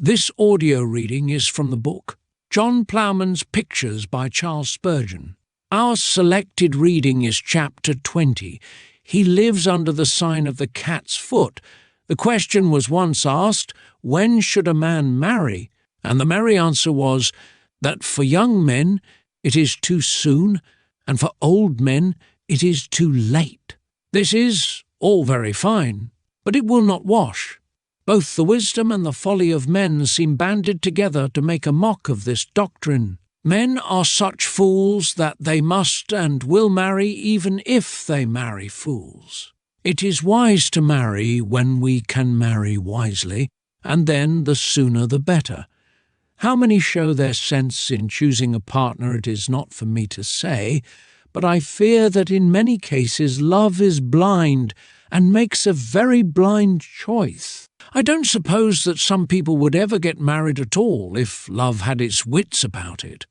This audio reading is from the book John Ploughman's Pictures by Charles Spurgeon. Our selected reading is chapter 20. He lives under the sign of the cat's foot. The question was once asked, when should a man marry? And the merry answer was that for young men it is too soon, and for old men it is too late. This is all very fine, but it will not wash. Both the wisdom and the folly of men seem banded together to make a mock of this doctrine. Men are such fools that they must and will marry even if they marry fools. It is wise to marry when we can marry wisely, and then the sooner the better. How many show their sense in choosing a partner it is not for me to say, but I fear that in many cases love is blind and makes a very blind choice. I don't suppose that some people would ever get married at all if love had its wits about it.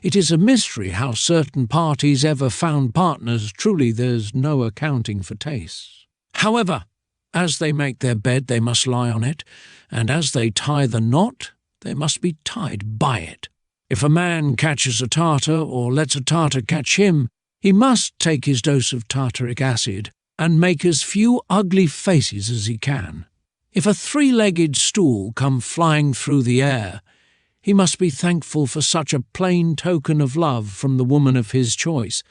It is a mystery how certain parties ever found partners. Truly, there's no accounting for tastes. However, as they make their bed, they must lie on it, and as they tie the knot, they must be tied by it. If a man catches a tartar or lets a tartar catch him, he must take his dose of tartaric acid and make as few ugly faces as he can. If a three-legged stool come flying through the air, he must be thankful for such a plain token of love from the woman of his choice,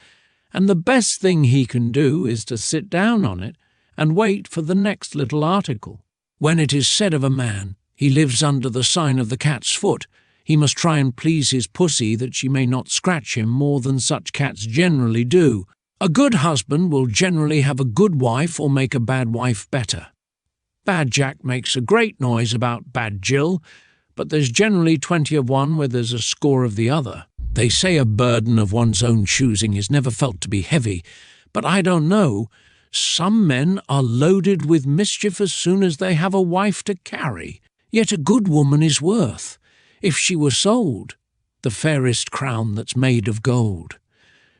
and the best thing he can do is to sit down on it and wait for the next little article. When it is said of a man, he lives under the sign of the cat's foot, he must try and please his pussy that she may not scratch him more than such cats generally do. A good husband will generally have a good wife or make a bad wife better. Bad Jack makes a great noise about Bad Jill, but there's generally 20 of one where there's a score of the other. They say a burden of one's own choosing is never felt to be heavy, but I don't know. Some men are loaded with mischief as soon as they have a wife to carry. Yet a good woman is worth, if she were sold, the fairest crown that's made of gold.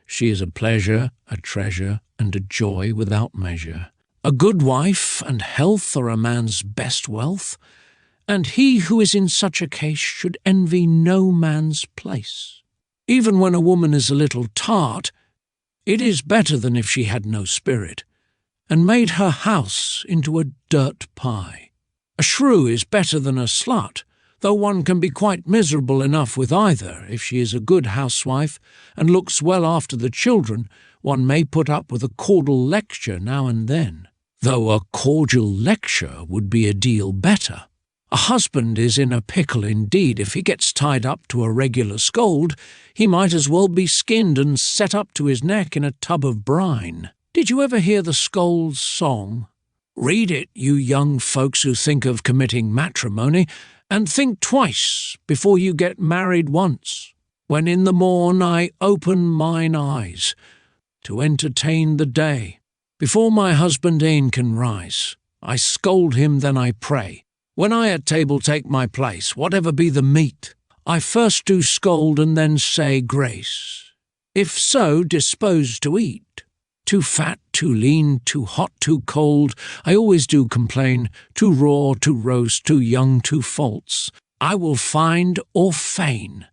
She is a pleasure, a treasure, and a joy without measure. A good wife and health are a man's best wealth, and he who is in such a case should envy no man's place. Even when a woman is a little tart, it is better than if she had no spirit, and made her house into a dirt pie. A shrew is better than a slut, though one can be quite miserable enough with either. If she is a good housewife and looks well after the children, one may put up with a cordial lecture now and then, though a cordial lecture would be a deal better. A husband is in a pickle indeed. If he gets tied up to a regular scold, he might as well be skinned and set up to his neck in a tub of brine. Did you ever hear the scold's song? Read it, you young folks who think of committing matrimony, and think twice before you get married once. When in the morn I open mine eyes to entertain the day, before my husband e'en can rise, I scold him, then I pray. When I at table take my place, whatever be the meat, I first do scold and then say grace. If so disposed to eat, too fat, too lean, too hot, too cold, I always do complain, too raw, too roast, too young, too false. I will find or feign,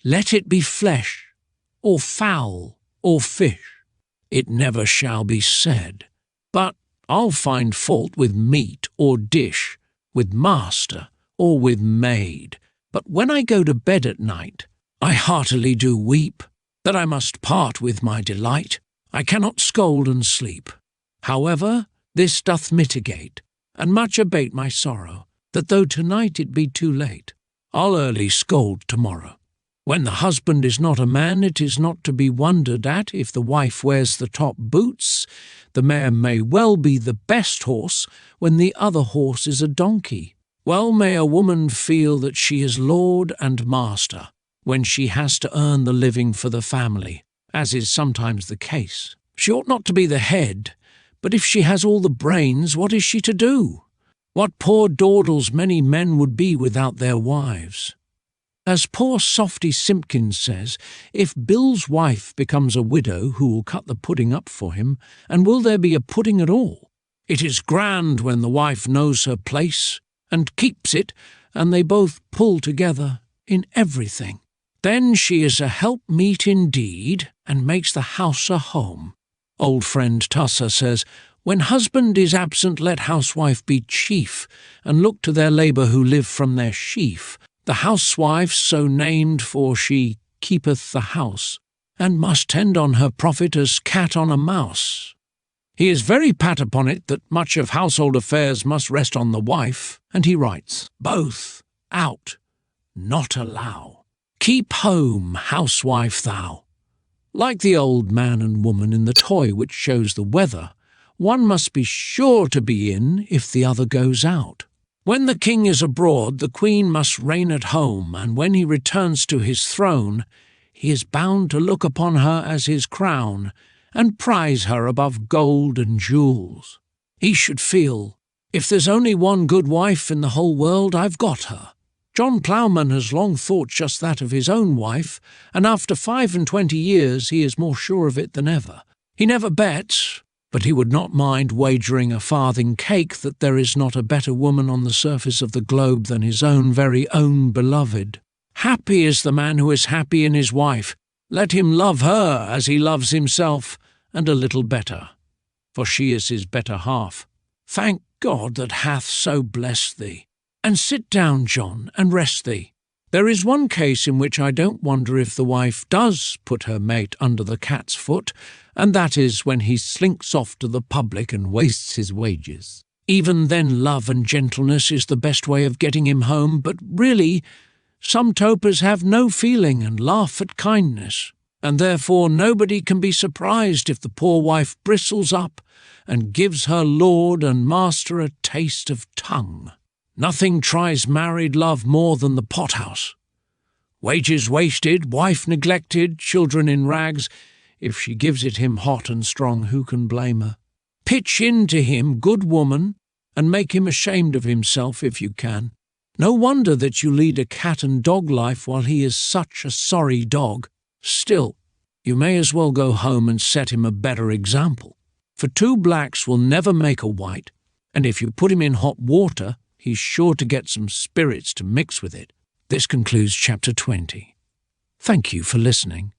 let it be flesh, or fowl, or fish. It never shall be said, but I'll find fault with meat or dish, with master or with maid. But when I go to bed at night, I heartily do weep, that I must part with my delight. I cannot scold and sleep. However, this doth mitigate, and much abate my sorrow, that though tonight it be too late, I'll early scold tomorrow. When the husband is not a man, it is not to be wondered at if the wife wears the top boots. The mare may well be the best horse when the other horse is a donkey. Well may a woman feel that she is lord and master when she has to earn the living for the family, as is sometimes the case. She ought not to be the head, but if she has all the brains, what is she to do? What poor dawdles many men would be without their wives. As poor Softy Simpkins says, if Bill's wife becomes a widow, who will cut the pudding up for him, and will there be a pudding at all? It is grand when the wife knows her place and keeps it, and they both pull together in everything. Then she is a helpmeet indeed, and makes the house a home. Old friend Tusser says, "When husband is absent, let housewife be chief, and look to their labour who live from their sheaf. The housewife so named, for she keepeth the house, and must tend on her profit as cat on a mouse." He is very pat upon it that much of household affairs must rest on the wife, and he writes, "Both out, not allow. Keep home, housewife thou." Like the old man and woman in the toy which shows the weather, one must be sure to be in if the other goes out. When the king is abroad, the queen must reign at home, and when he returns to his throne, he is bound to look upon her as his crown, and prize her above gold and jewels. He should feel, if there's only one good wife in the whole world, I've got her. John Ploughman has long thought just that of his own wife, and after 25 years he is more sure of it than ever. He never bets, but he would not mind wagering a farthing cake that there is not a better woman on the surface of the globe than his own very own beloved. Happy is the man who is happy in his wife. Let him love her as he loves himself, and a little better, for she is his better half. Thank God that hath so blessed thee. And sit down, John, and rest thee. There is one case in which I don't wonder if the wife does put her mate under the cat's foot, and that is when he slinks off to the public and wastes his wages. Even then love and gentleness is the best way of getting him home, but really some topers have no feeling and laugh at kindness, and therefore nobody can be surprised if the poor wife bristles up and gives her lord and master a taste of tongue. Nothing tries married love more than the pothouse. Wages wasted, wife neglected, children in rags. If she gives it him hot and strong, who can blame her? Pitch into him, good woman, and make him ashamed of himself if you can. No wonder that you lead a cat and dog life while he is such a sorry dog. Still, you may as well go home and set him a better example. For two blacks will never make a white, and if you put him in hot water, he's sure to get some spirits to mix with it. This concludes chapter 20. Thank you for listening.